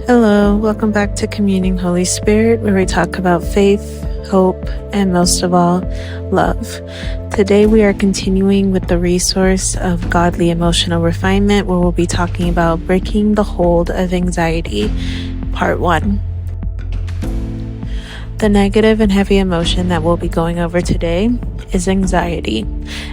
Hello, welcome back to Communing Holy Spirit, where we talk about faith, hope, and most of all, love. Today we are continuing with the resource of godly emotional refinement, where we'll be talking about breaking the hold of anxiety, part 1. The negative and heavy emotion that we'll be going over today is anxiety,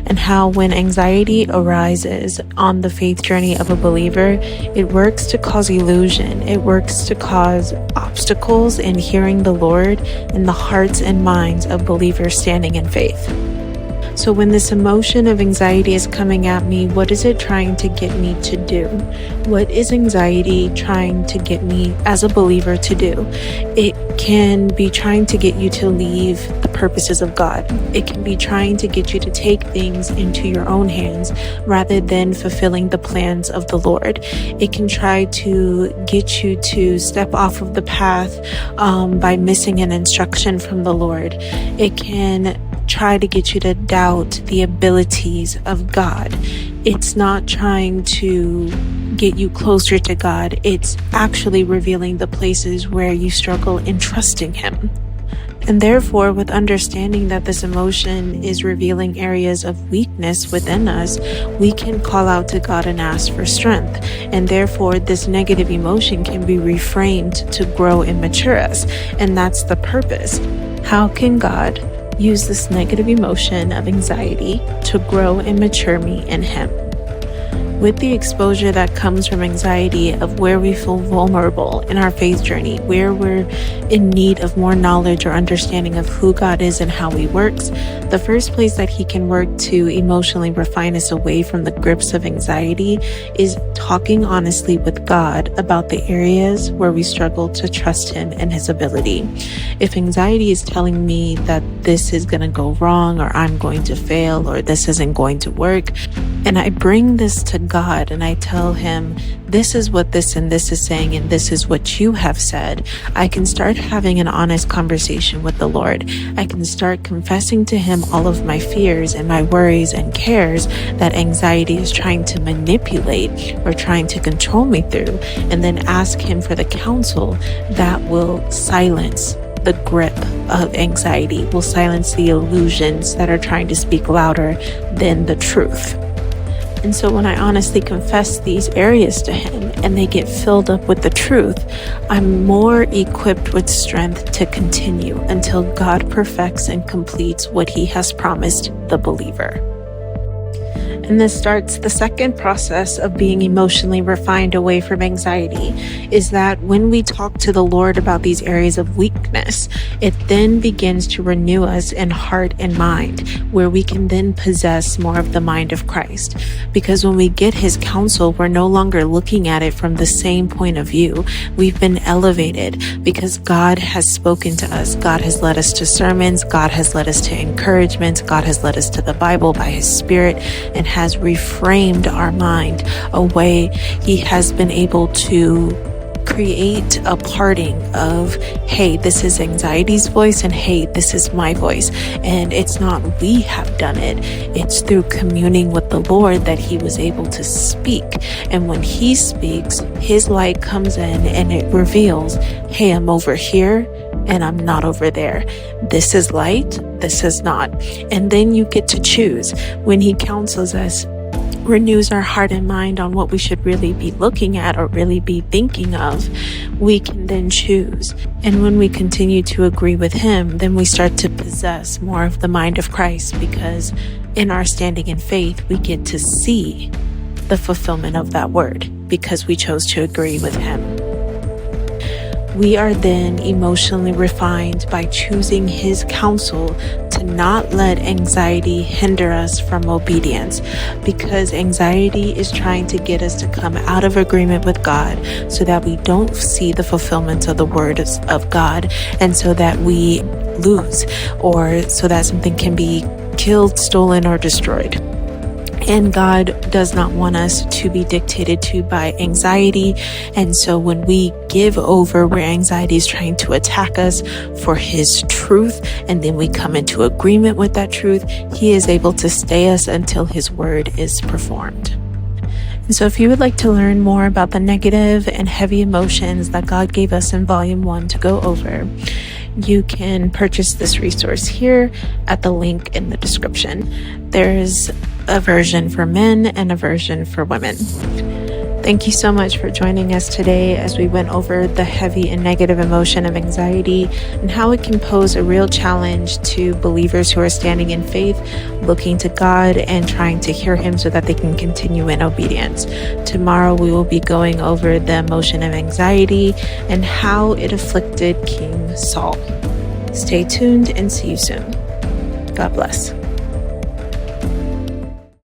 and how when anxiety arises on the faith journey of a believer, it works to cause illusion. It works to cause obstacles in hearing the Lord in the hearts and minds of believers standing in faith. So when this emotion of anxiety is coming at me, what is it trying to get me to do? What is anxiety trying to get me as a believer to do? It can be trying to get you to leave the purposes of God. It can be trying to get you to take things into your own hands rather than fulfilling the plans of the Lord. It can try to get you to step off of the path by missing an instruction from the Lord. It can try to get you to doubt the abilities of God. It's not trying to get you closer to God. It's actually revealing the places where you struggle in trusting Him. And therefore, with understanding that this emotion is revealing areas of weakness within us, we can call out to God and ask for strength. And therefore, this negative emotion can be reframed to grow and mature us. And that's the purpose. How can God use this negative emotion of anxiety to grow and mature me in Him? With the exposure that comes from anxiety of where we feel vulnerable in our faith journey, where we're in need of more knowledge or understanding of who God is and how He works, the first place that He can work to emotionally refine us away from the grips of anxiety is talking honestly with God about the areas where we struggle to trust Him and His ability. If anxiety is telling me that this is going to go wrong, or I'm going to fail, or this isn't going to work, and I bring this to God and I tell Him, this is what this and this is saying, and this is what you have said, I can start having an honest conversation with the Lord. I can start confessing to Him all of my fears and my worries and cares that anxiety is trying to manipulate or trying to control me through, and then ask Him for the counsel that will silence the grip of anxiety, will silence the illusions that are trying to speak louder than the truth. And so when I honestly confess these areas to Him and they get filled up with the truth, I'm more equipped with strength to continue until God perfects and completes what He has promised the believer. And this starts the second process of being emotionally refined away from anxiety, is that when we talk to the Lord about these areas of weakness, it then begins to renew us in heart and mind, where we can then possess more of the mind of Christ. Because when we get His counsel, we're no longer looking at it from the same point of view. We've been elevated because God has spoken to us. God has led us to sermons. God has led us to encouragement. God has led us to the Bible by His Spirit, and has reframed our mind away. He has been able to create a parting of, hey, this is anxiety's voice, and hey, this is my voice. And it's not we have done it. It's through communing with the Lord that He was able to speak. And when He speaks, His light comes in and it reveals, hey, I'm over here and I'm not over there. This is light, this is not. And then you get to choose. When He counsels us, renews our heart and mind on what we should really be looking at or really be thinking of, we can then choose. And when we continue to agree with Him, then we start to possess more of the mind of Christ, because in our standing in faith, we get to see the fulfillment of that word because we chose to agree with Him. We are then emotionally refined by choosing His counsel to not let anxiety hinder us from obedience, because anxiety is trying to get us to come out of agreement with God so that we don't see the fulfillment of the word of God, and so that we lose, or so that something can be killed, stolen, or destroyed. And God does not want us to be dictated to by anxiety. And so when we give over where anxiety is trying to attack us for His truth, and then we come into agreement with that truth, He is able to stay us until His word is performed. So if you would like to learn more about the negative and heavy emotions that God gave us in Volume 1 to go over, you can purchase this resource here at the link in the description. There's a version for men and a version for women. Thank you so much for joining us today as we went over the heavy and negative emotion of anxiety and how it can pose a real challenge to believers who are standing in faith, looking to God and trying to hear Him so that they can continue in obedience. Tomorrow we will be going over the emotion of anxiety and how it afflicted King Saul. Stay tuned and see you soon. God bless.